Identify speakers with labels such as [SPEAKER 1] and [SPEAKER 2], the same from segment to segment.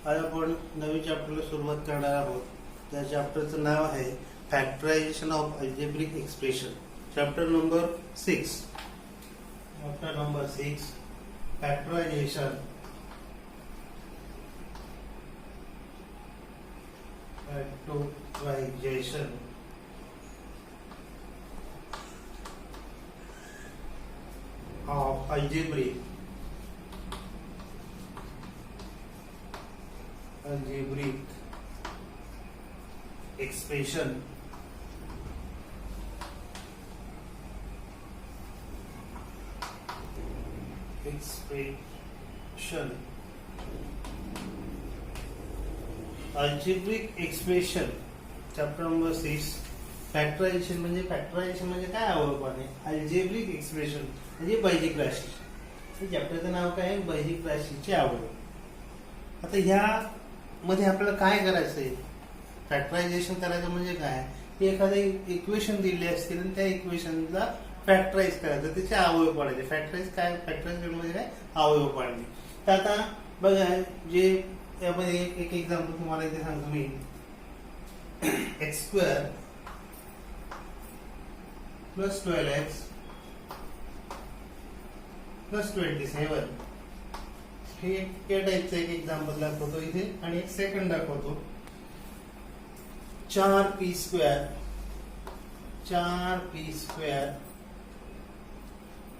[SPEAKER 1] आज आपण नवीन चॅप्टरला सुरुवात करणार आहोत. त्या चॅप्टरचं नाव आहे factorisation of algebraic expression. Chapter number 6. Chapter number 6 factorisation of algebraic expression algebraic expression. Chapter number 6 factorisation म्हणजे काय आवडपाने अल्जेब्रिक एक्सप्रेशन म्हणजे बैजिक राशी. चॅप्टरचं नाव काय आहे? बैजिक राशीची आवड. आता ह्या मध्ये आपल्याला काय करायचं आहे? फॅक्टरायझेशन करायचं म्हणजे काय? एखादं इक्वेशन दिले असतील आणि त्या इक्वेशनला फॅक्टराइज करायचं, त्याचे अवयव पाडायचे. फॅक्टराइज म्हणजे काय? अवयव पाडणे. तर आता बघा, जे यामध्ये एक एक्झाम्पल तुम्हाला इथे सांगतो मी. x² + 12x + 27 हे या टाईपचं एक एक्झाम्पल दाखवतो इथे, आणि एक सेकंड दाखवतो. 4p²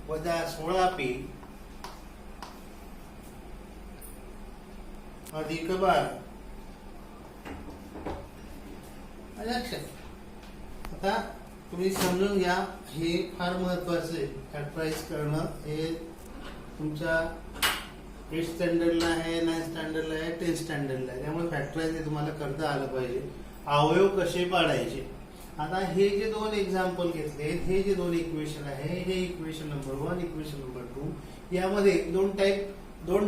[SPEAKER 1] वजा 16p अधिक 12. आता तुम्ही समजून घ्या, हे फार महत्वाचं आहे. फॅक्टराइज करणं हे तुमच्या 8th स्टँडर्डला आहे, 9th स्टँडर्डला आहे, 10th स्टँडर्डला आहे. त्यामुळे फॅक्टराइज हे तुम्हाला करता आलं पाहिजे. अवयव कसे पाडायचे. आता हे जे दोन एक्झाम्पल घेतले, हे जे दोन इक्वेशन आहे, हे इक्वेशन नंबर 1, इक्वेशन नंबर 2, यामध्ये दोन टाईप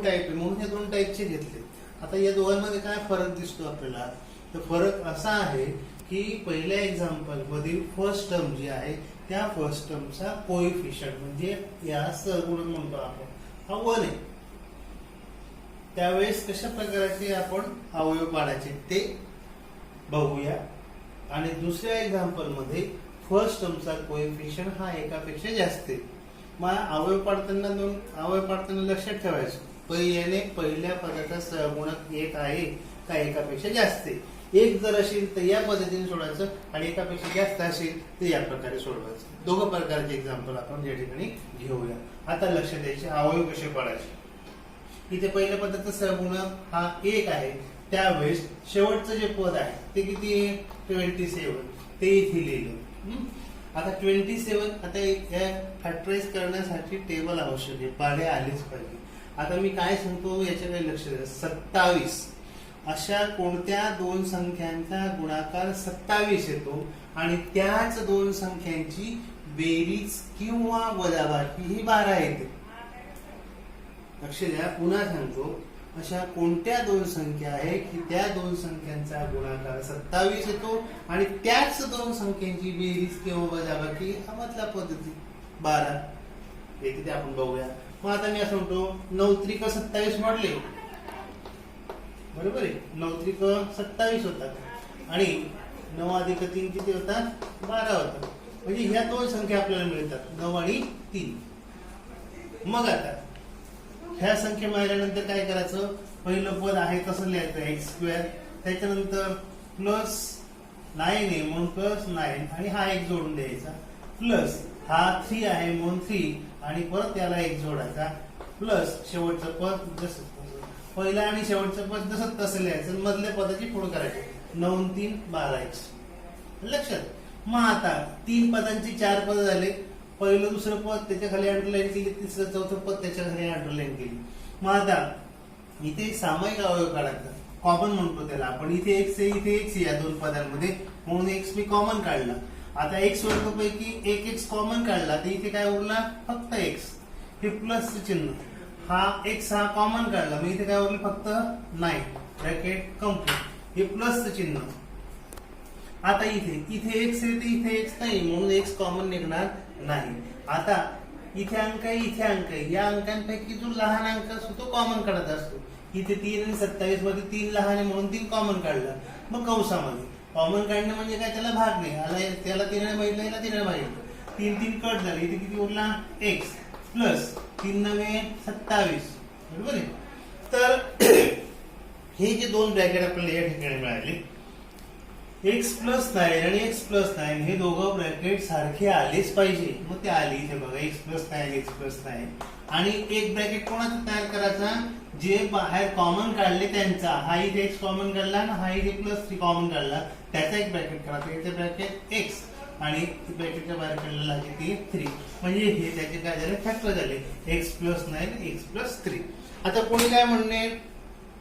[SPEAKER 1] आहे म्हणून हे दोन टाईपचे घेतले. आता या दोघांमध्ये काय फरक दिसतो आपल्याला? तर फरक असा आहे की पहिल्या एक्झाम्पल मधील फर्स्ट टर्म जी आहे त्या फर्स्ट टर्मचा कोएफिशियंट म्हणजे या सहगुणक म्हणतो आपण, हा 1 आहे. त्यावेळेस कशा प्रकारचे आपण अवयव पाडायचे ते बघूया. आणि दुसऱ्या एक्झाम्पल मध्ये फर्स्ट टर्मचा कोएफिशियंट हा एकापेक्षा जास्त आहे. मग अवयव पाडताना लक्षात ठेवायचं, पहिल्या पदाचा सहगुणक 1 आहे का एकापेक्षा जास्त आहे. 1 जर असेल तर या पद्धतीने सोडवायचं, आणि एकापेक्षा जास्त असेल तर या प्रकारे सोडवायचं. दोघं प्रकारचे एक्झाम्पल आपण या ठिकाणी घेऊया. आता लक्षात द्यायचे अवयव कसे पाडायचे. इथे पहिल्या पदाचा सहगुणक हा 1 आहे, त्यावेळेस शेवटचं जे पद आहे ते किती आहे? 27. ते इथे लिहिलं. आता 27. आता फॅक्टराइज करण्यासाठी टेबल आवश्यक आहे, पाढे आलेच पाहिजे. आता मी काय सांगतो याच्याकडे लक्ष द्या. 27 अशा कोणत्या दोन संख्यांचा गुणाकार 27 येतो आणि त्याच दोन संख्यांची बेरीज किंवा वजाबाकी ही 12 येते. लक्ष द्या, पुन्हा सांगतो. अशा कोणत्या दोन संख्या आहे की त्या दोन संख्यांचा गुणाकार 27 येतो आणि त्याच दोन संख्यांची बेरीज किंवा वजाबाकी हा मधला पद्धती 12 येते. ते आपण बघूया. मग आता मी असं म्हणतो 9 त्रिक 27 मोडले, बरोबर आहे. 9 त्रिक 27 होतात आणि 9 अधिक 3 किती होतात? 12 होतात. म्हणजे ह्या दोन संख्या आपल्याला मिळतात, 9 आणि 3. मग आता ह्या संख्या मिळाल्यानंतर काय करायचं? पहिलं पद आहे तसं लिहायचं x², त्याच्यानंतर +9 आहे म्हणून +9 आणि हा एक जोडून द्यायचा, प्लस हा 3 आहे म्हणून 3 आणि परत त्याला एक जोडायचा, प्लस शेवटचं पद जसं पहिला आणि शेवटचं पद जसं तसं लिहायचं, मधल्या पदाची पुढे करायची. 9 आणि 3 12x. लक्षात. मग आता 3 पदांची 4 पद झाले. पहिलं दुसरं पद त्याच्या खाली अंडरलाईन केली, तिसरं चौथं पद त्याच्या खाली अंडरलाईन केली. मग आता इथे सामायिक अवयव काढायचा, कॉमन म्हणतो त्याला आपण. इथे x आहे, इथे x आहे या दोन पदांमध्ये, म्हणून x मी कॉमन काढला. आता x वर्गापैकी एक x कॉमन काढला तर इथे काय उरला? फक्त x. हे प्लसचं चिन्ह, हा x हा कॉमन काढला, मग इथे काय उरलं? फक्त 9 ब्रॅकेट कंप्लीट. हे प्लसचं चिन्ह. आता इथे x आहे तर इथे x नाही म्हणून x कॉमन निघणार नाही. आता इथे अंक आहे, इथे अंक आहे, या अंकांपैकी जो लहान अंक असतो तो कॉमन काढत असतो. इथे 3 आणि 27 मध्ये 3 लहान आहे म्हणून 3 कॉमन काढलं. मग कंसामध्ये कॉमन काढणं म्हणजे काय, त्याला भाग नाही आला, त्याला 3 ने बघितलं, याला 3 ने बघितलं, 3 3 कट झाले. इथे किती उरला x प्लस 3 9 27, बरोबर आहे. तर हे जे दोन ब्रॅकेट आपल्याला या ठिकाणी मिळाले, x प्लस 9 आणि x प्लस 9 हे दोघं ब्रॅकेट सारखे आलेच पाहिजे. मग ते आले इथे बघा, x प्लस 9 x प्लस 9. आणि एक ब्रॅकेट कोणाचा तयार करायचा, जे बाहेर कॉमन काढले त्यांचा. हा इथे x कॉमन काढला ना, हा इथे प्लस 3 कॉमन काढला, त्याचा एक ब्रॅकेट करायचा. इथे ब्रॅकेट x आणि ब्रॅकेटच्या बाहेर काढलेला आहे ते 3. म्हणजे हे त्याचे काय झाले, फॅक्टर झाले, x प्लस 9 x प्लस 3. आता कोणी काय म्हणणे,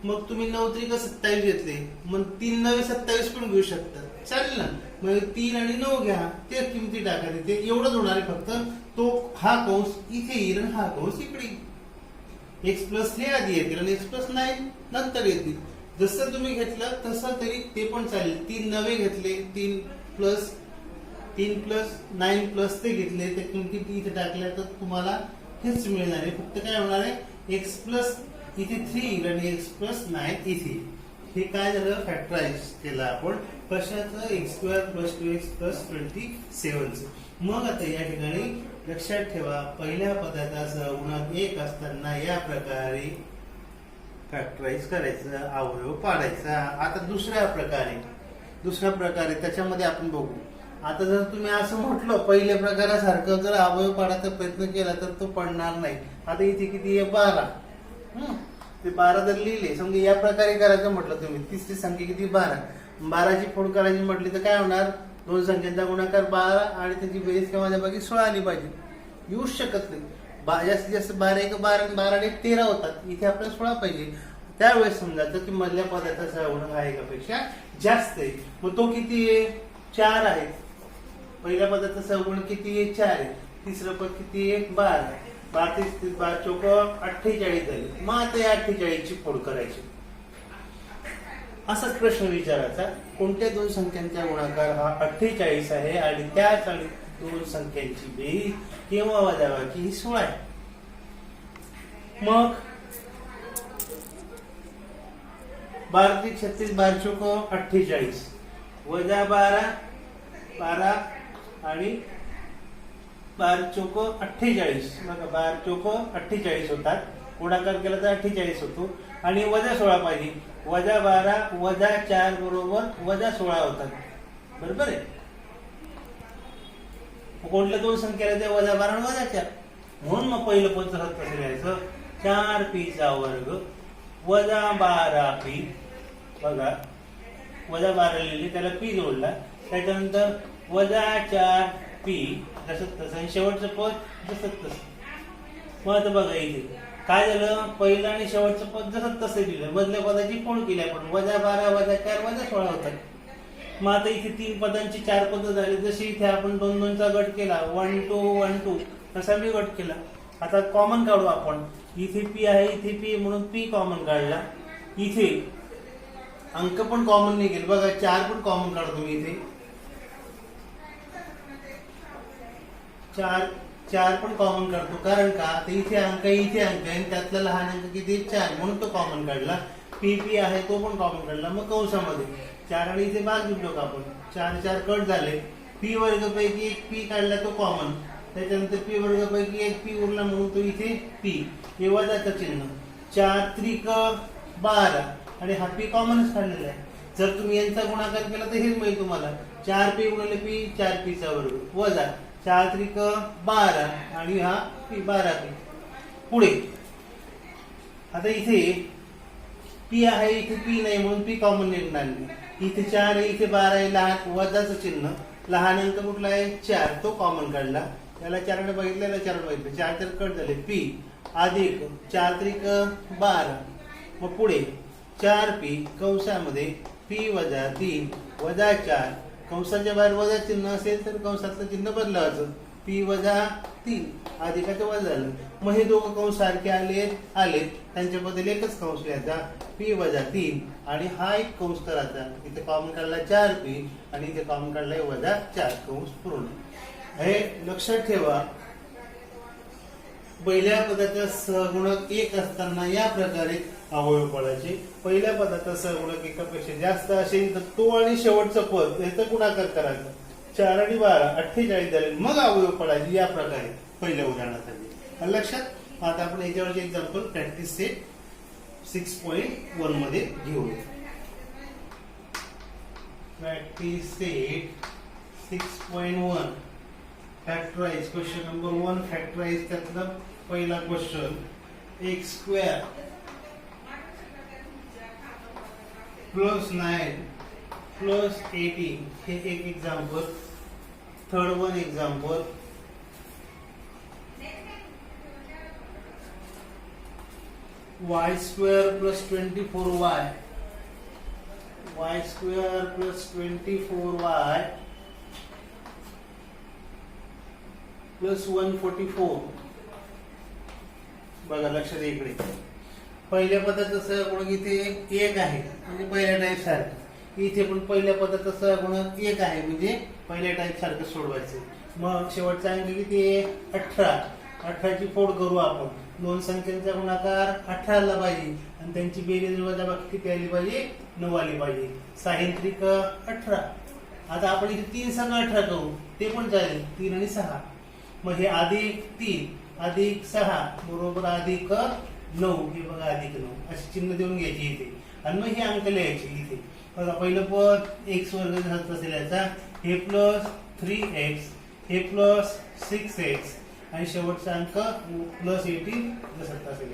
[SPEAKER 1] मग तुम्ही 9 3 27 घेतले, मग 3 9 27 पण घेऊ शकतात, चालेल ना. मग 3 आणि 9 घ्या, ते किमती टाका तिथे, एवढंच होणार आहे. फक्त तो हा कंस इथे येईल आणि हा कंस इकडे येईल. x प्लस 3 आधी येतील आणि x प्लस 9 नंतर येतील. जसं तुम्ही घेतलं तसं तरी ते पण चालेल. 3 9 घेतले, 3 प्लस 9 प्लस ते घेतले, त्या किमती इथे टाकल्या तर तुम्हाला हेच मिळणार आहे. फक्त काय होणार आहे, x प्लस इथे 3 आणि x प्लस 9 इथे. हे काय झालं, फॅक्टराइज केलं आपण कशाचं, x² प्लस 2x प्लस 27. मग आता या ठिकाणी लक्षात ठेवा, पहिल्या पदाचा सहगुणक 1 असताना या प्रकारे फॅक्टराइज करायचं, अवयव पाडायचा. आता दुसऱ्या प्रकारे त्याच्यामध्ये आपण बघू. आता जर तुम्ही असं म्हटलं पहिल्या प्रकारासारखं जर अवयव पाडायचा प्रयत्न केला तर तो पडणार नाही. आता इथे किती आहे, 12. ते 12 जर लिहिले, समजा या प्रकारे करायचं म्हटलं तुम्ही, तिसरी संख्या किती, 12. 12ची फोड करायची म्हटली तर काय होणार, दोन संख्यांचा गुणाकार 12 आणि त्याची बेरीज किंवा वजाबाकी 16 आली पाहिजे. येऊच शकत नाही. जास्तीत जास्त 12 1 12 आणि 12 1 13 होतात. इथे आपल्याला 16 पाहिजे. त्यावेळेस समजायचं की मधल्या पदाचा सहगुणक हा एकापेक्षा जास्त आहे. मग तो किती आहे, 4 आहे. पहिल्या पदाचा सहगुणक किती आहे, 4 आहे. तिसरं पद किती आहे, 12. 12 चौक 48 झाले. मग आता या 48 ची फोड करायची. असाच प्रश्न विचारायचा, कोणत्या दोन संख्यांचा गुणाकार हा 48 आहे आणि त्याच आणि दोन संख्यांची बेरीज किंवा वजाबाकी ही 16 आहे. मग 12 3 36, 12 चौक 48 वजा 12 आणि 12 चौक 48. बघा 12 चौक 48 होतात. गुणाकार केला तर 48 होतो आणि वजा 16 पाहिजे. वजा 12 वजा 4 बरोबर वजा 16 होतात, बरोबर आहे. कोणत्या दोन संख्येला ते वजा 12 आणि वजा 4. म्हणून मग पहिलं पद कसं लिहायचं, 4p चा वर्ग वजा 12p. बघा वजा 12 लिहिले, त्याला p जोडला, त्याच्यानंतर वजा 4p जसं तसं, शेवटचं पद जसं तसं. मग आता बघा इथे काय झालं, पहिलं आणि शेवटचं पद जसं तसं दिलं, मधल्या पदाची फोड केली आपण, वजा 12 वजा 4 वजा 16 होतात. मग आता इथे 3 पदांची 4 पद झाली. जशी इथे आपण 2 2 चा गट केला, 1 2 1 2, तसा मी गट केला. आता कॉमन काढू आपण. इथे p आहे, इथे p म्हणून p कॉमन काढला. इथे अंक पण कॉमन नाही गेले, बघा 4 पण कॉमन काढतो मी. इथे 4 पण कॉमन काढतो, कारण का तर इथे अंक आहे, त्यातला लहान अंक किती 4 म्हणून तो कॉमन काढला. p आहे तो पण कॉमन काढला. मग कंसामध्ये 4 आणि इथे भाग घेतो आपण, 4 4 कट झाले. p वर्ग पैकी एक p काढला तो कॉमन, त्याच्यानंतर p वर्ग पैकी एक p उरला म्हणून तो इथे p, हे वजाचं चिन्ह. 4 त्रिक 12 आणि हा p कॉमनच काढलेला आहे. जर तुम्ही यांचा गुणाकार केला तर हेच मिळेल तुम्हाला, 4p गुणिले p 4p चा वर्ग वजा 4 त्रिक 12 आणि हा p 12p. पुढे आता इथे p आहे, इथे p नाही म्हणून p कॉमन निघणार नाही. इथे 4 आहे, इथे 12 आहे, लहान वजाचं चिन्ह, लहान अंक कुठला आहे 4, तो कॉमन काढला. त्याला 4 ने बघितलं, 4 बघितलं, 4 4 कट झाले. p अधिक 4 त्रिक 12. मग पुढे 4p कंसामध्ये p वजा 3 वजा 4, कंसाच्या बाहेर वजा चिन्ह असेल तर कंसाचं चिन्ह बदलायचं, p वजा 3 अधिकाचं वजा झालं. मग हे दोघं कंस सारखे आले, त्यांच्याबद्दल एकच कंस लिहायचा, p वजा 3 आणि हा एक कंस करायचा. इथे कॉमन काढला 4p आणि इथे कॉमन काढलाय वजा 4, कंस पूर्ण. हे लक्षात ठेवा, पहिल्या पदाचा सहगुणक 1 असताना या प्रकारे अवयवपदाचे. पहिल्या पदाचा सहगुणक एकापेक्षा जास्त असेल तर तो आणि शेवटचं पद याचा गुणाकार करायचा. 4 आणि 12 48 झाले, मग अवयवपदाची या प्रकारे पहिल्या उदाहरणासाठी. लक्षात. आता आपण याच्यावरचे एक्झाम्पल प्रॅक्टिस सेट 6.1 मध्ये घेऊया. Practice set 6.1 factorise. Question number 1 factorise. त्यातला पहिला क्वेश्चन x² प्लस 9 प्लस 18 हे एक example. Third one example y² plus 24y y² plus 24y plus 144. बघा लक्षात इकडे पहिल्या पदाचा सहगुणक इथे 1 आहे म्हणजे पहिल्या टाईप सारखं. इथे पण पहिल्या पदाचा सहगुणक 1 आहे म्हणजे पहिल्या टाईप सारखं सोडवायचं. मग शेवटचा अंक किती आहे? 18. 18 ची फोड करू आपण. दोन संख्यांचा गुणाकार 18 ला पाहिजे आणि त्यांची बेरीज वजाबाकी किती आली पाहिजे? 9 आली पाहिजे. 6×3 18. आता आपण इथे 3 संग 18 करू ते पण चालेल. 3 आणि 6. मग हे अधिक 3 अधिक 6 बरोबर अधिक 9. हे बघा अधिक 9 अशी चिन्ह देऊन घ्यायची इथे आणि मग हे अंक लिहायचे इथे. बघा पहिलं पद x वर्ग झालं असेल याचा, हे प्लस 3x हे प्लस 6x आणि शेवटचा अंक प्लस 18 जसं असेल.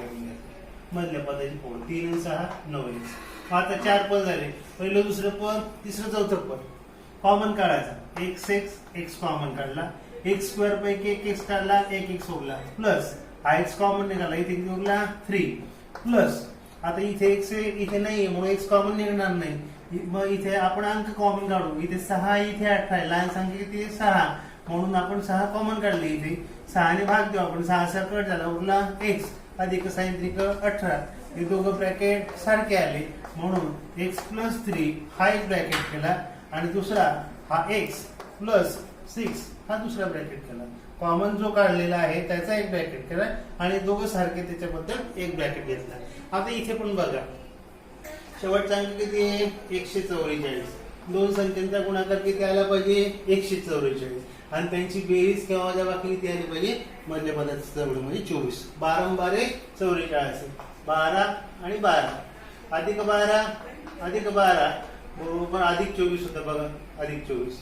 [SPEAKER 1] मधल्या पदाची फोड 3 आणि 6 9x. आता 4 पद झाले. पहिलं दुसरं पद तिसरं चौथं पद कॉमन काढायचा. x कॉमन काढला. x² पैकी 1x काढला 1x उरला प्लस हा x कॉमन निघाला इथे किती उरला 3 प्लस आता इथे x इथे नाही म्हणून x कॉमन निघणार नाही. मग इथे आपण अंक कॉमन काढू. इथे 6 इथे 18 लहान संख्या किती 6 म्हणून आपण 6 कॉमन काढले. इथे 6 ने भाग देऊ आपण. 6 कट झाला उरला x अधिक 6×18. हे दोघं ब्रॅकेट सारखे आले म्हणून x प्लस 3 हा एक ब्रॅकेट केला आणि दुसरा हा x प्लस 6 हा दुसरा ब्रॅकेट केला. कॉमन जो काढलेला आहे त्याचा एक ब्रॅकेट केला आणि दोघं सारखे त्याच्याबद्दल एक ब्रॅकेट घेतला. आता इथे पण बघा शेवटचा अंक किती आहे 144. दोन संख्यांचा गुणाकार किती आला पाहिजे 144 आणि त्यांची बेरीज किंवा वजाबाकी किती आली पाहिजे मधल्या पदाचा सहगुणक म्हणजे 24. 12 12 44. 12 आणि 12 अधिक 12 अधिक 12 बरोबर अधिक 24 होतं. बघा अधिक 24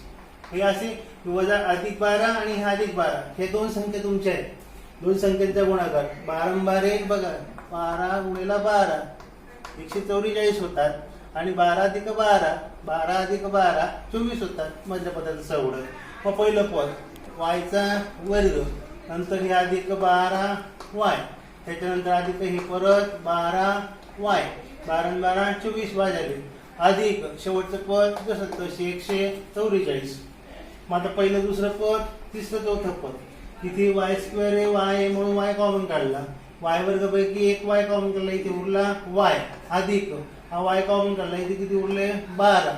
[SPEAKER 1] हे असे वजा अधिक 12 आणि हा अधिक 12 हे दोन संख्या तुमच्या आहेत. दोन संख्यांचा गुणाकार 12 12 बघा 12 गुणिला 12 144 होतात आणि 12 अधिक 12 12 अधिक 12 24 होतात मधल्या पदाचा सहगुणक. मग पहिलं पद y चा वर्ग नंतर हे अधिक 12y त्याच्यानंतर अधिक हे परत 12y 12 12 24 झाले अधिक शेवटचं पद जसं तसे 144. मग आता पहिलं दुसरं पद तिसरं चौथं पद इथे y² आहे y आहे म्हणून y कॉमन काढला. y वर्ग पैकी 1y कॉमन काढला इथे उरला y अधिक हा y कॉमन काढला इथे किती उरले 12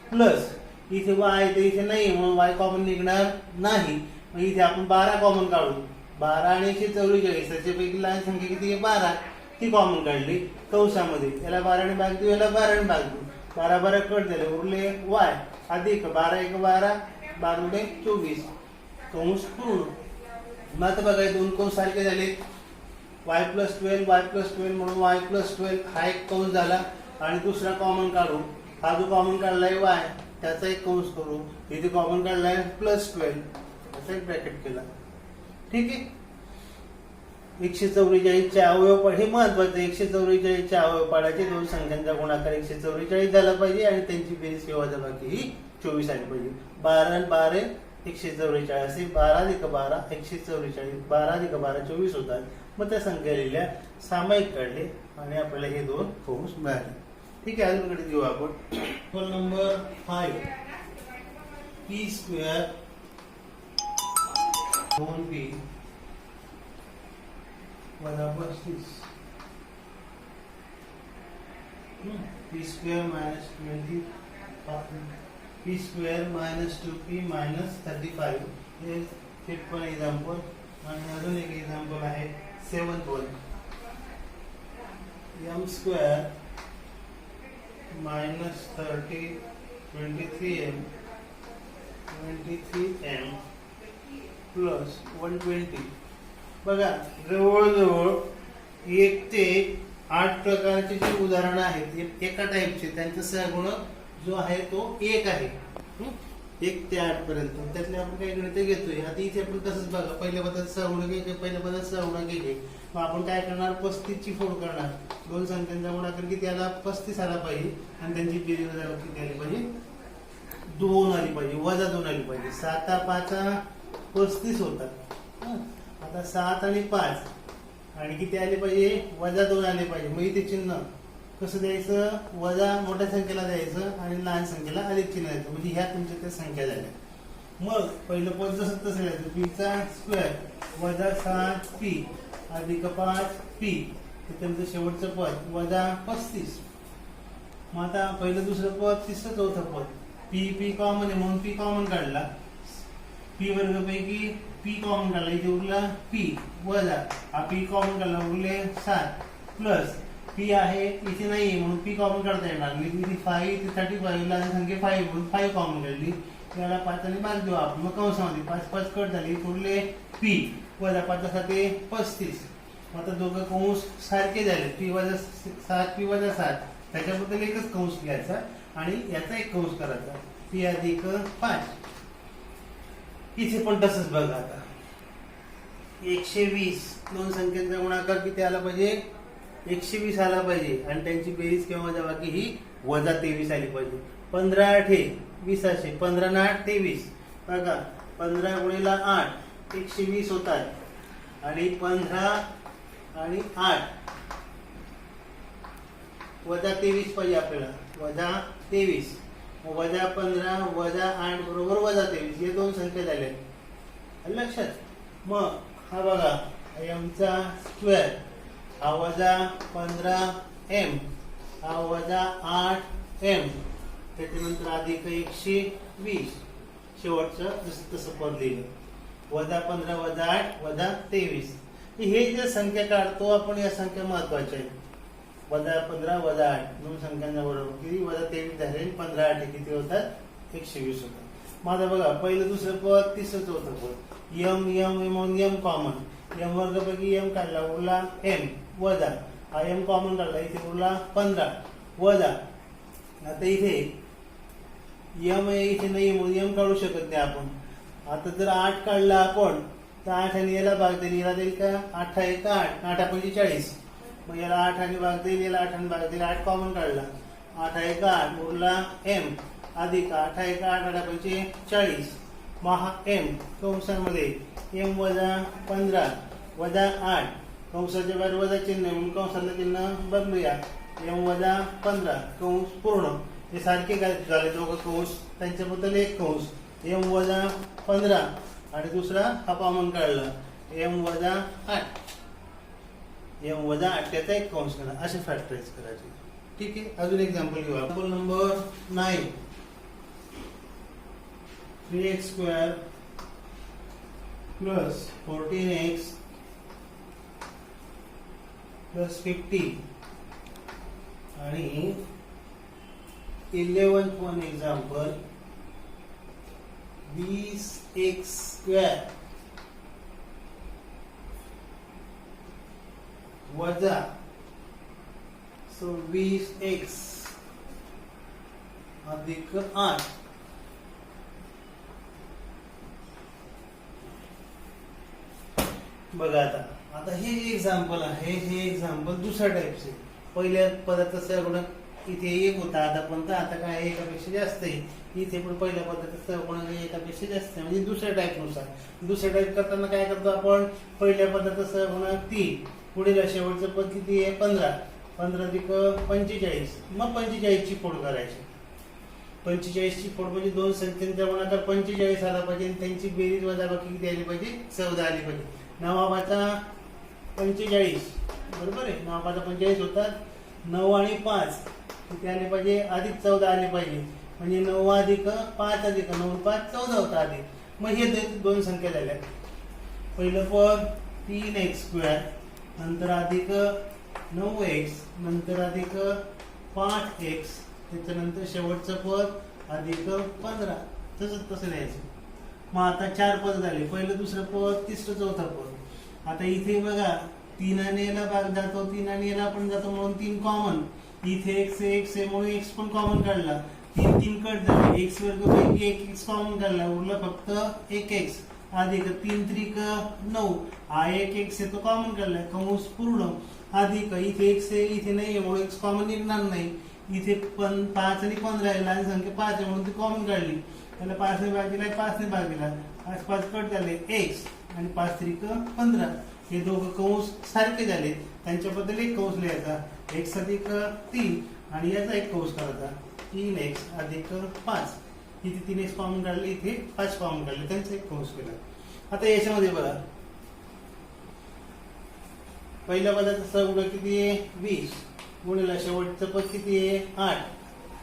[SPEAKER 1] प्लस इथे y तर इथे नाही म्हणून y कॉमन निघणार नाही. मग इथे आपण 12 कॉमन काढू. 12 आणि 144 त्याच्यापैकी लहान संख्या किती आहे 12 ती कॉमन काढली कंसामध्ये. याला 12 ने भाग देऊ याला 12 ने भाग देऊ. 12 12 कट झाले उरले y अधिक 12 1 12 12 गुणे 24 कंस पूर्ण. मग आता बघा दोन कंस सारखे झाले y प्लस 12 म्हणून y प्लस 12 हा एक कंस झाला आणि दुसरा कॉमन काढू. हा जो कॉमन काढलाय y त्याचा एक कंस करू. इथे कॉमन काढलाय प्लस 12 त्याचा एक ब्रॅकेट केला. ठीक आहे. 144 चे अवयव हे महत्वाचं. 144 चे अवयव पाडायचे. दोन संख्यांचा गुणाकार 144 झाला पाहिजे आणि त्यांची बेरीज किंवा वजाबाकी ही 24 आली पाहिजे. 12 आणि 12 144 12 अधिक 12 144 12 अधिक 12 24 होतात. मग त्या संख्या लिहिल्या सामायिक काढले आणि आपल्याला हे दोन फॉर्म्स मिळाले. ठीक आहे. अजून कडे घेऊ आपण. क्वेश्चन नंबर 5 p² 2p वजा 35 p² minus 20 p² minus 2p minus 35 हे फिफ्थ वन एक्झाम्पल. आणि अजून एक एक्झाम्पल आहे 7th one. M square minus 30 23m plus 120. बघा जवळजवळ 1 ते 8 प्रकारचे जे उदाहरणं आहेत एका टाईपचे, त्यांचा सहगुण जो आहे तो 1 आहे. 1 ते 8 पर्यंत त्यातले आपण काही गणित घेतोय. आता इथे आपण तसंच बघा, पहिल्या पदाचा सहगुणक घ्यायचे, पहिल्या पदाचा सहगुणक घ्यायचे. मग आपण काय करणार, 35 ची फोड करणार. दोन संख्यांचा गुणाकार की त्याला 35 आला पाहिजे आणि त्यांची बेरीज किती आली पाहिजे, 2 आली पाहिजे, वजा 2 आली पाहिजे. 7 5 35 होतात. आता 7 आणि 5 आणि किती आले पाहिजे, वजा 2 आले पाहिजे. मग इथे चिन्ह कसं द्यायचं, वजा मोठ्या संख्येला द्यायचं आणि लहान संख्येला अधिक चिन्ह द्यायचं. म्हणजे ह्या तुमच्या त्या संख्या झाल्या. मग पहिलं पद जसं तसं द्यायचं, पी चा स्क्वेअर वजा 7p अधिक 5p, त्याच्यानंतर शेवटचं पद वजा 35. मग आता पहिलं दुसरं पद तिसरं चौथं पद, पी कॉमन आहे म्हणून पी कॉमन काढला. पी वर्ग पैकी पी कॉमन काढला, इथे उरला पी वजा हा पी कॉमन काढला, उरले 7 प्लस पी आहे इथे नाही म्हणून पी कॉमन काढता येणार नाही. इथे 5 ते 35 लहान संख्या 5 म्हणून 5 कॉमन काढली. त्याला 5 आणि भाग देऊ आपण. मग कंसामध्ये 5 5 कट झाली, उरले पी वजा 5 7 35. आता दोघं कंस सारखे झाले, पी वजा 7 पी वजा 7. त्याच्याबद्दल एकच कंस घ्यायचा आणि याचा एक कंस करायचा, पी अधिक 5. इथे पण तसंच बघा. आता 120 दोन संख्यांचा गुणाकार किती आला पाहिजे, 120 आला पाहिजे आणि त्यांची बेरीज किंवा वजाबाकी ही वजा 23 आली पाहिजे. 15 8 20 असे, 15 ने 8 23. बघा 15 गुणिले 8 120 होतात आणि 15 आणि 8 वजा 23 पाहिजे आपल्याला, वजा 23. वजा 15 वजा 8 बरोबर वजा 23. हे दोन संख्या झाल्या लक्षात. मग हा बघा m चा स्क्वेअर हा वजा 15m हा वजा 8m, त्याच्यानंतर अधिक 120. शेवटचं जसं तसं पद लिहिलं, वजा 15 वजा 8 वजा 23. हे जे संख्या काढतो आपण, या संख्या महत्वाच्या आहेत. वजा 15 वजा 8 दोन संख्यांचा बरोबर किती, वजा 23 झाले. 15 8 किती होतात, 120 होतात. माझा बघा पहिलं दुसरं पद तिसरं चौथं पद, यम यम म्हणून यम कॉमन, यम वर्गापैकी यम काढला, उरला एम वजा हा एम कॉमन काढला, इथे उरला 15 वजा. आता इथे यम आहे इथे नाही म्हणून यम काढू शकत नाही आपण. आता जर 8 काढला आपण तर 8 आणि याला भाग देईल, याला देईल का 8 1 8 8 पंचे 40. मग याला 8 आणि भाग देईल, याला 8 आणि भाग देईल. 8 कॉमन काढला, 8 1 8 उरला एम अधिक 8 1 8 8 पंचे 40. मग हा एम कंसामध्ये एम वजा 15 वजा 8 कंसाच्या बाहेर वजा चिन्ह म्हणून कंसाला चिन्ह बदलूया, एम वजा 15 कंस पूर्ण. हे सारखे झाले दोघं कंस, त्यांच्याबद्दल एक कंस एम वजा 15 आणि दुसरा हा कॉमन काढला एम वजा 8, एम वजा 8 त्याचा एक कंस करा. असे फॅक्टराइज करायचे. ठीक आहे. अजून एक्झाम्पल घेऊ. Example number 9, 3x square plus 14x plus 50 आणि 11th one example 20x square वजा 26x अधिक 8. बघा आता हे जे एक्झाम्पल आहे, हे एक्झाम्पल दुसऱ्या टाईपचे. पहिल्या पदाचा सहगुणक इथे 1 होता आतापर्यंत, आता काय एकापेक्षा जास्त आहे. इथे पण पहिल्या पदाचा सहगुणक एकापेक्षा जास्त आहे, म्हणजे दुसऱ्या टाईपनुसार. दुसऱ्या टाईप करताना काय करतो आपण, पहिल्या पदाचा सहगुणक 3, पुढील शेवटचं पद किती आहे 15, 15 अधिक 45. मग 45 ची फोड करायची. 45 ची फोड म्हणजे दोन संख्यांचा गुणाकार 45 आला पाहिजे आणि त्यांची बेरीज वजाबाकी किती आली पाहिजे, 14 आली पाहिजे. 9 45 बरोबर आहे. 9 45 होतात. 9 आणि 5 किती आले पाहिजे, अधिक 14 आले पाहिजे. म्हणजे 9 अधिक 5 अधिक 9 5 14 होता अधिक. मग हे दोन संख्या झाल्या. पहिलं पद 3x स्क्वेअर नंतर अधिक 9x नंतर अधिक 5x त्याच्यानंतर शेवटचं पद अधिक 15 तसं लिहायचं. मग आता 4 पद झाले, पहिलं दुसरं पद तिसरं चौथं पद. आता इथे बघा 3 आणि याला भाग जातो, 3 आणि याला पण जातो म्हणून 3 कॉमन. इथे x आहे म्हणून x पण कॉमन काढला, 3 कट झाले, x वर्ग पैकी 1x कॉमन काढला, उरला फक्त 1x अधिक 3 त्रिक 9 हा 1x आहे तो कॉमन काढलाय, कंस पूर्ण अधिक इथे x आहे इथे नाही म्हणून x कॉमन निघणार नाही. इथे 5 आणि 15 आहे, लहान संख्या 5 आहे म्हणून ती कॉमन काढली, त्याला 5 ने भाग दिला, 5 ने भाग दिला, 5 कट झाले x आणि 5 त्रिक 15. हे दोघं कंस सारखे झाले, त्यांच्याबद्दल एक कंस लिहायचा, x अधिक 3 आणि याचा एक कंस करायचा 3x अधिक 5. इथे 3x कॉमन काढले, इथे 5 कॉमन काढले, त्यांचा एक कंस केला. आता याच्यामध्ये बघा पहिल्या पदाचा सहगुणक किती आहे 20 गुणिले शेवटचं पद किती आहे 8.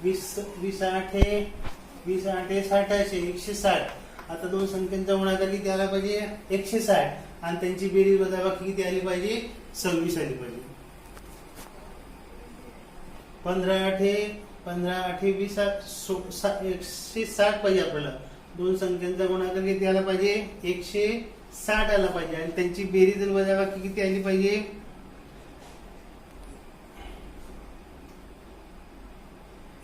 [SPEAKER 1] 20 8 आहे 60 आहे 160. आता दोन संख्यांचा गुणाकार किती आला पाहिजे 160 आणि त्यांची बेरीज वजाबाकी किती आली पाहिजे 26 आली पाहिजे. 15 8 20 160 पाहिजे आपल्याला. दोन संख्यांचा गुणाकार किती आला पाहिजे 160 आला पाहिजे आणि त्यांची बेरीज आणि वजाबाकी किती आली पाहिजे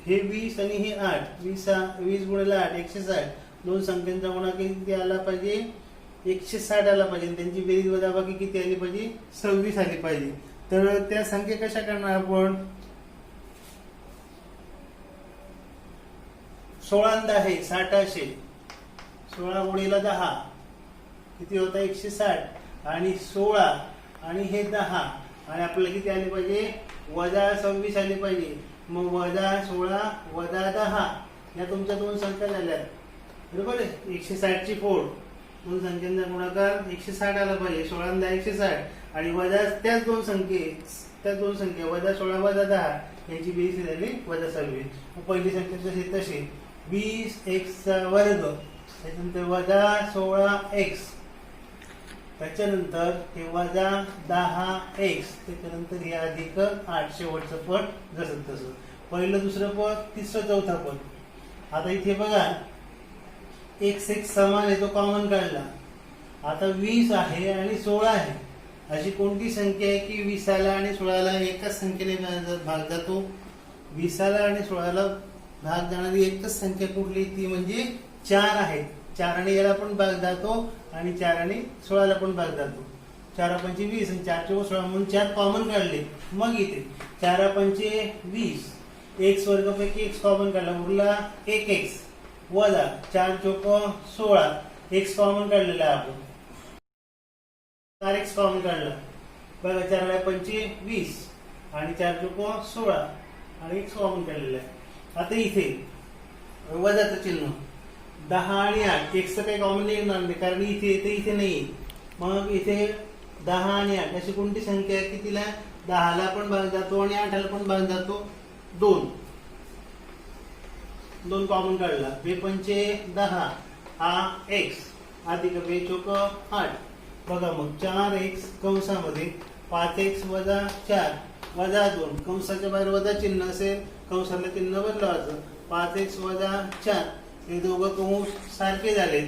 [SPEAKER 1] हे 20 आणि हे 8. 20 गुणिले 8 160. दोन संख्यांचा गुणाकार किती आला पाहिजे 160 आला पाहिजे, त्यांची बेरीज वजाबाकी किती आली पाहिजे 26 आली पाहिजे. तर त्या संख्या कशा करणार आपण 16 आहे 60 16 गुणिले 10 किती होता 160 आणि 16 आणि हे 10 आणि आपल्याला किती आले पाहिजे वजा 26 आले पाहिजे. मग वजा 16 वजा 10 या तुमच्या दोन संख्या झाल्या बरोबर आहे. 160 ची फोड दोन संख्यांचा गुणाकार 160 आला पाहिजे. 16 आणि 10 160 आणि वजा त्याच दोन संख्या वजा 16 वजा 10 यांची बेरीज झाली वजा 26. पहिली संख्या जशी तशी 20x चा वर्ग त्याच्यानंतर वजा 16x त्याच्यानंतर हे वजा 10x त्याच्यानंतर हे अधिक 8 शेवटचं पद जसं तसं पहिलं दुसरं पद तिसरं चौथा पद. आता इथे बघा x समान आहे तो कॉमन काढला. आता 20 आहे आणि 16 आहे अशी कोणती संख्या आहे की 20 ला आणि 16 ला एकाच संख्येने भाग जातो. 20 ला आणि 16 ला भाग जाणारी एकच संख्या कुठली ती म्हणजे 4 आहे. 4 आणि याला पण भाग जातो आणि 4 आणि 16 ला पण भाग जातो. 4 पंचे 20 आणि 4 चौक 16 म्हणून 4 कॉमन काढले. मग इथे 4 पंचे 20 x वर्ग पैकी x कॉमन काढला उरला 1x वजा 4 चौक 16 x कॉमन काढलेला आपण 4x कॉमन काढला बघा 4 पंचे 20 आणि 4 चौक 16 आणि x कॉमन काढलेला आहे. आता इथे वजाचं चिन्ह 10 आणि 8 x काही कॉमन निघणार नाही कारण इथे येते इथे नाही. मग इथे 10 आणि 8 अशी कोणती संख्या आहे की तिला 10 ला पण भाग जातो आणि 8 ला पण भाग जातो. 2 कॉमन काढला 2 पंचे 10 हा x अधिक 2 चौक 8 बघा मग 4x कंसामध्ये 5x वजा 4 वजा 2 कंसाच्या बाहेर वजा चिन्ह असेल कंसाला चिन्ह बदलावायचं 5x वजा 4 हे दोघं कंस सारखे झाले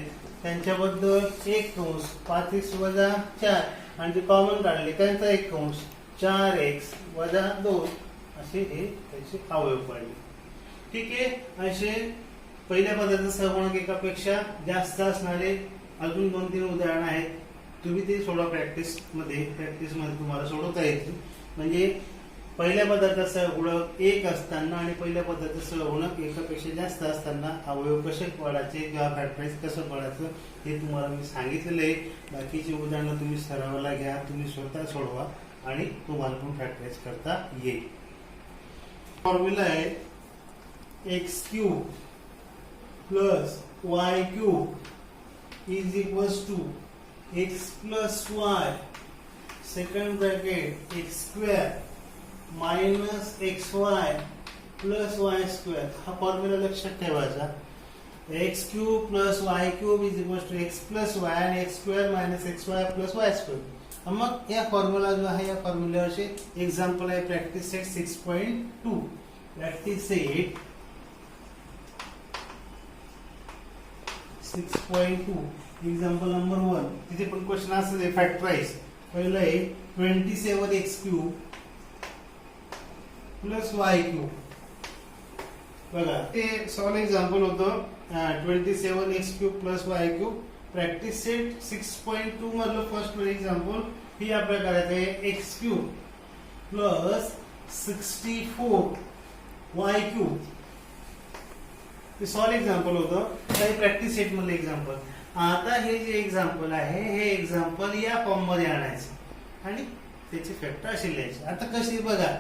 [SPEAKER 1] त्यांच्याबद्दल एक कंस 5x वजा 4 आणि ते कॉमन काढले त्यांचा एक कंस 4x वजा 2 असे हे त्याचे अवयव पाडले. ठीक आहे. असे पहिल्या पदाचा सहगुणक एकापेक्षा जास्त असणारे अजून 2-3 उदाहरण आहेत. तुम्ही ते सोडा प्रॅक्टिस मध्ये तुम्हाला सोडवता येतील. म्हणजे पहिल्या पदाचा सहगुणक 1 असताना आणि पहिल्या पदाचा सहगुणक एकापेक्षा जास्त असताना अवयव कसे पाडायचे किंवा फॅक्टराइज कसं पाडायचं हे तुम्हाला मी सांगितलेलं आहे. बाकीची उदाहरणं तुम्ही सरावाला घ्या, तुम्ही स्वतः सोडवा आणि तुम्हाला पण फॅक्टराइज करता येईल. फॉर्म्युला आहे x³ plus y³ is equals to x plus y second bracket x² minus xy plus y². हा फॉर्म्युला लक्षात ठेवायचा. x³ plus y³ is equals to x plus y आणि x² minus xy plus y². मग या formula जो आहे या फॉर्म्युल्यावरचे example आहे practice set 6.2. Practice set 6.2 example number 1. तिथे पण क्वेश्चन असं आहे फॅक्टराइज. पहिलं आहे 27x³ प्लस y³. बघा ते सॉल्व एक्झाम्पल होतं 27x³ plus y³. Practice set 6.2 मधलं फर्स्ट एक्झाम्पल ही आपल्याला करायचं आहे x³ प्लस 64y³. ते सॉल्व एक्झाम्पल होतं काही प्रॅक्टिस सेट मधलं एक्झाम्पल. आता हे जे एक्झाम्पल आहे हे एक्झाम्पल या फॉर्म मध्ये आणायचं आणि त्याची फॅक्टर अशी लिहायची. आता कशी बघा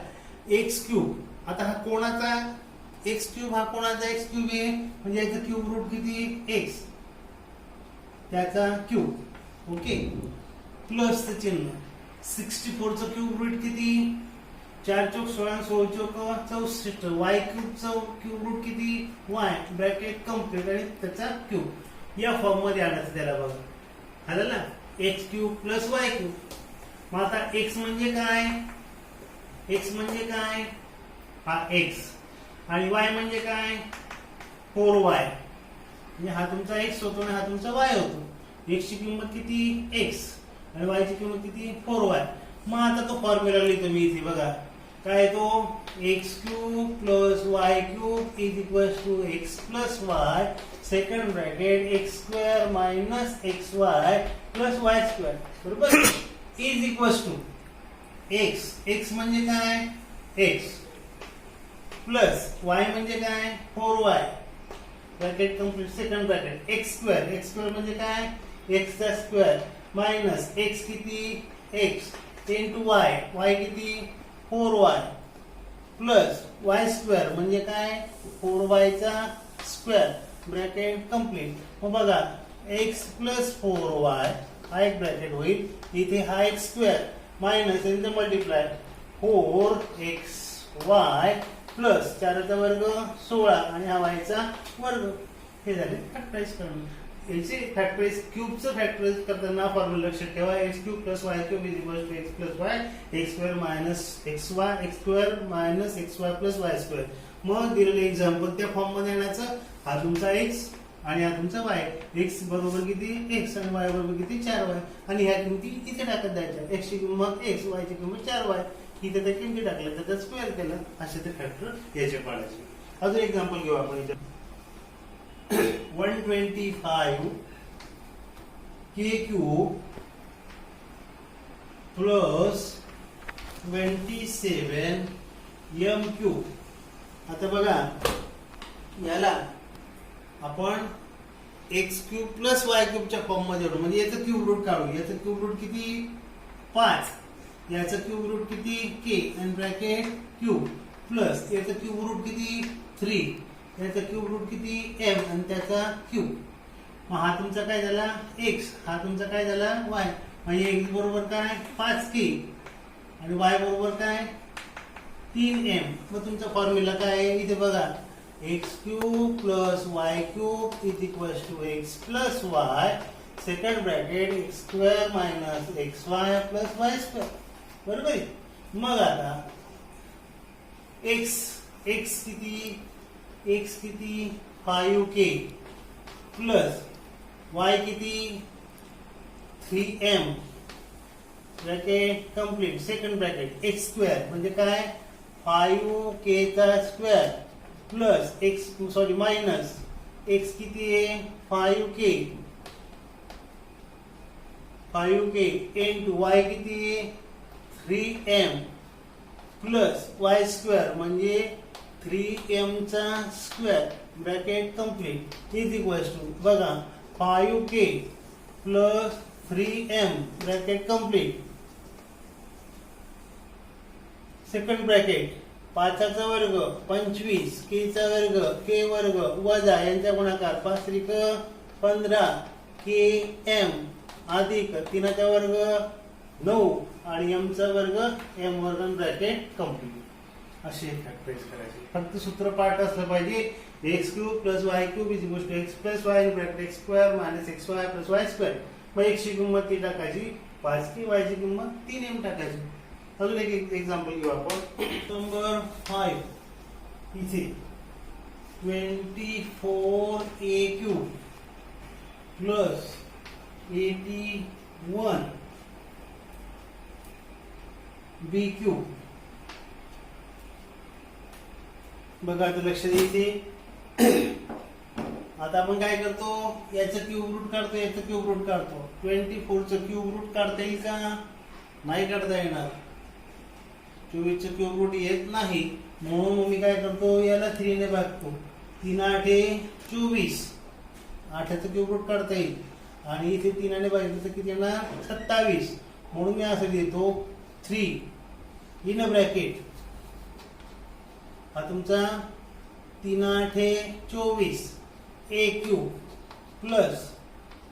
[SPEAKER 1] x³. आता हा कोणाचा x³ हा कोणाचा x³ आहे म्हणजे याचं क्यूब रूट किती x त्याचा क्यूब. ओके प्लस चं चिन्ह 64 चं क्यूब रूट किती 4 चौक 16 16 चौक 64. y³ चं क्यूब रूट किती y ब्रॅकेट कम्प्लीट आणि त्याचा क्यूब या फॉर्म मध्ये आणायचं त्याला. बघा झालं ना x³ प्लस y³. मग आता x म्हणजे काय x म्हणजे काय हा x आणि y म्हणजे काय 4y. म्हणजे हा तुमचा x होतो आणि हा तुमचा y होतो. x ची किंमत किती x आणि y ची किंमत किती 4y. मग आता तो फॉर्म्युला लिहितो मी इथे. बघा काय तो x³ plus y³ is equal to x plus y second bracket x² minus xy plus y². बरोबर is equal to x. x म्हणजे काय x प्लस y म्हणजे काय 4y bracket complete second bracket x² म्हणजे काय x चा square minus x किती x into y किती 4y प्लस y² म्हणजे काय 4y चा स्क्वेअर ब्रॅकेट कंप्लीट. मग बघा x प्लस 4y हा एक ब्रॅकेट होईल. इथे हा x² मायनस इथे मल्टिप्लाय 4xy प्लस 4 चा वर्ग 16 आणि हा y चा वर्ग. हे झाले फॅक्टराइज करणं. याचे फॅक्टराइज क्यूबचं फॅक्टराइज करताना फॉर्म्युला लक्षात ठेवा x³ plus y³ is equal to x plus y x² minus xy x² minus xy plus y². मग दिलेले एक्झाम्पल त्या फॉर्म मध्ये आणायचं. हा तुमचा x आणि हा तुमचा y. x बरोबर किती x आणि y बरोबर किती 4y आणि ह्या किमती इथे टाकत द्यायच्या. x ची किंमत x y ची किंमत 4y. इथे त्या किमती टाकल्या त्याचा स्क्वेअर केला असे ते फॅक्टर याचे पाडायचे. अजून एक्झाम्पल घेऊ आपण इथे 125k³ प्लस 27m³. आता बघा याला आपण x³ प्लस y³ च्या फॉर्म मध्ये आणू. म्हणजे याचं क्यूब रूट काढू. याचं क्यूब रूट किती 5 याचं क्यूब रूट किती k आणि ब्रॅकेट क्यूब प्लस याचं क्यूब रूट किती 3 याचा क्यूब रूट किती m आणि त्याचा क्यूब. मग हा तुमचा काय झाला x हा तुमचा काय झाला y. म्हणजे x बरोबर काय 5k आणि y बरोबर काय 3m. मग तुमचा फॉर्म्युला काय आहे इथे बघा x³ plus y³ is equal to x plus y second bracket x² minus xy plus y². बरोबर. मग आता x किती 5k प्लस y किती 3m bracket complete second bracket x² म्हणजे काय 5k चा स्क्वेअर प्लस मायनस x किती आहे 5k इंटू y किती आहे 3m प्लस y² म्हणजे 3m चा square bracket complete is equal to बघा 5k plus 3m bracket complete second bracket 5 चा वर्ग 25 k चा वर्ग k वर्ग वजा यांचा गुणाकार 5 त्रिक 15 km अधिक 3 चा वर्ग 9 आणि m चा वर्ग m वर्ग ब्रॅकेट कंप्लीट. असे फॅक्टराइज करायचे. फक्त सूत्र पाठ असलं पाहिजे x³ plus y³ is equal to x plus y bracket x² minus xy plus y². मग x ची किंमत ती टाकायची 5 की y ची किंमत 3m टाकायची. अजून एक एक्झाम्पल घेऊ आपण. नंबर 5 इथे 24a³ प्लस 81b³ बघा आता लक्ष द्यायचे. आता आपण काय करतो, याचं क्यूब रूट काढतो, याचं क्यूब रूट काढतो. 24चं क्यूब रूट काढता येईल का? नाही काढता येणार. 24चं क्यूब रूट येत नाही, म्हणून मी काय करतो, याला 3 ने भागतो. 3 8 24, 8चं क्यूब रूट काढता येईल आणि इथे 3 ने भागलं तर किती येणार? 27. म्हणून मी असं देतो 3 इन अ ब्रॅकेट. हा तुमचा 3 8 24 a³ plus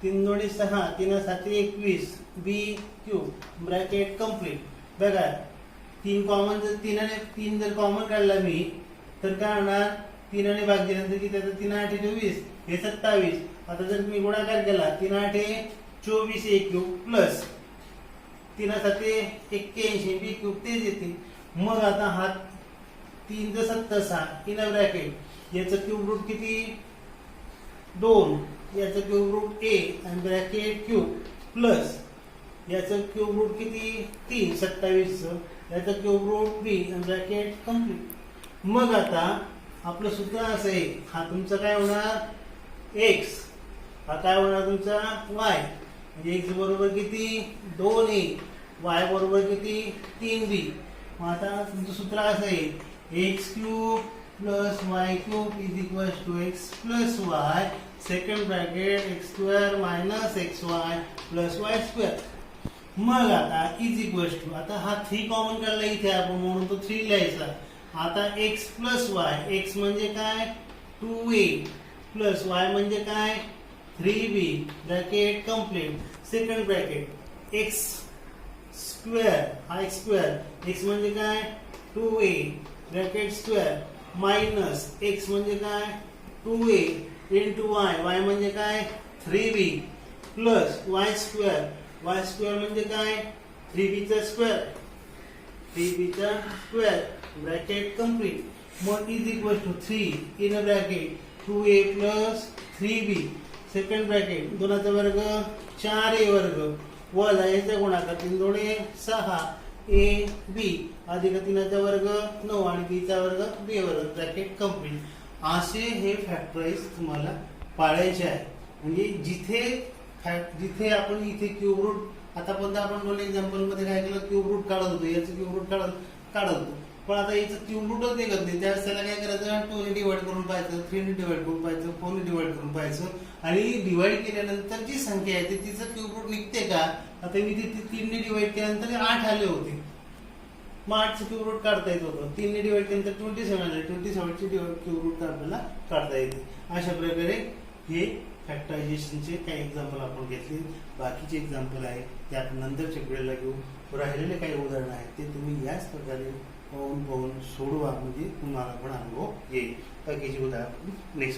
[SPEAKER 1] 3 2 6 3 7 21 b³ bracket complete. बघा 3 कॉमन, जर 3 जर कॉमन काढला मी तर काय होणार? 3 ने भाग दिल्यानंतर किती येतं? 3 8 24 हे 27. आता जर मी गुणाकार केला 3 8 24 a³ प्लस 3 7 81 b³ तेच येते. मग आता हा 3 7 6 इन ब्रॅकेट, याचं क्यूब रूट किती? 2, याचं क्यूब रूट a आणि ब्रॅकेट क्यूब प्लस याचं क्यूब रूट किती? 3 27, याचं क्यूब रूट b आणि ब्रॅकेट कंप्लीट. मग आता आपलं सूत्र असं आहे, हा तुमचा काय होणार? x, हा काय होणार तुमचा? y. म्हणजे x बरोबर किती? 2a, y बरोबर किती? 3b. मग आता तुमचं सूत्र असं आहे, x³ plus y³ is equal to x plus y second bracket x² minus xy plus y². मग आता इज इक्वल टू, आता हा 3 कॉमन काढला इथे आपण, म्हणून तो 3 लिहायचा. आता x प्लस y, x म्हणजे काय? 2a प्लस y म्हणजे काय? 3b bracket complete. Second bracket x² हा x² x म्हणजे काय? 2a bracket square minus x म्हणजे काय? 2a इंटू y, y म्हणजे काय? 3b प्लस y² म्हणजे काय? 3b चा स्क्वेअर, 3b चा स्क्वेअर ब्रॅकेट कंप्लीट. मग is equal to 3 in bracket 2a plus 3b second bracket 2चा वर्ग 4a वर्ग वजा याचा गुणाकार 3 2 6 ab अधिक 3चा वर्ग 9 आणि b चा वर्ग b वर्ग ब्रॅकेट कंप्लीट. असे हे फॅक्टराइज तुम्हाला पाळायचे आहे. म्हणजे जिथे आपण इथे क्यूब रूट, आतापर्यंत आपण दोन एक्झाम्पल मध्ये काय केलं, क्यूब रूट काढत होतो, याचं क्यूब रूट काढत होतो. पण आता याचं क्यूब रूटच निघत नाही. त्यावेळेस त्याला काय करायचं? 2 ने डिवाइड करून पाहायचं, 3 ने डिवाइड करून पाहायचं, 4 ने डिवाइड करून पाहायचं आणि डिवाइड केल्यानंतर जी संख्या आहे तिचं क्यूब रूट निघते का? आता मी तिथे 3 ने डिवाइड केल्यानंतर 8 आले होते, मग 8चं क्यूब रूट काढता येत होतं. 3 ने डिवाइड केल्यानंतर 27 आले, 27ची क्यूब रूट आपल्याला काढता येते. अशा प्रकारे हे फॅक्टरायझेशनचे काही एक्झाम्पल आपण घेतले. बाकीचे एक्झाम्पल आहे ते आपण नंतरच्या वेळेला घेऊ. राहिलेले काही उदाहरणं आहेत ते तुम्ही याच प्रकारे पाहून सोडवा, म्हणजे तुम्हाला पण अनुभव येईल. बाकीचे उदाहरण नेक्स्ट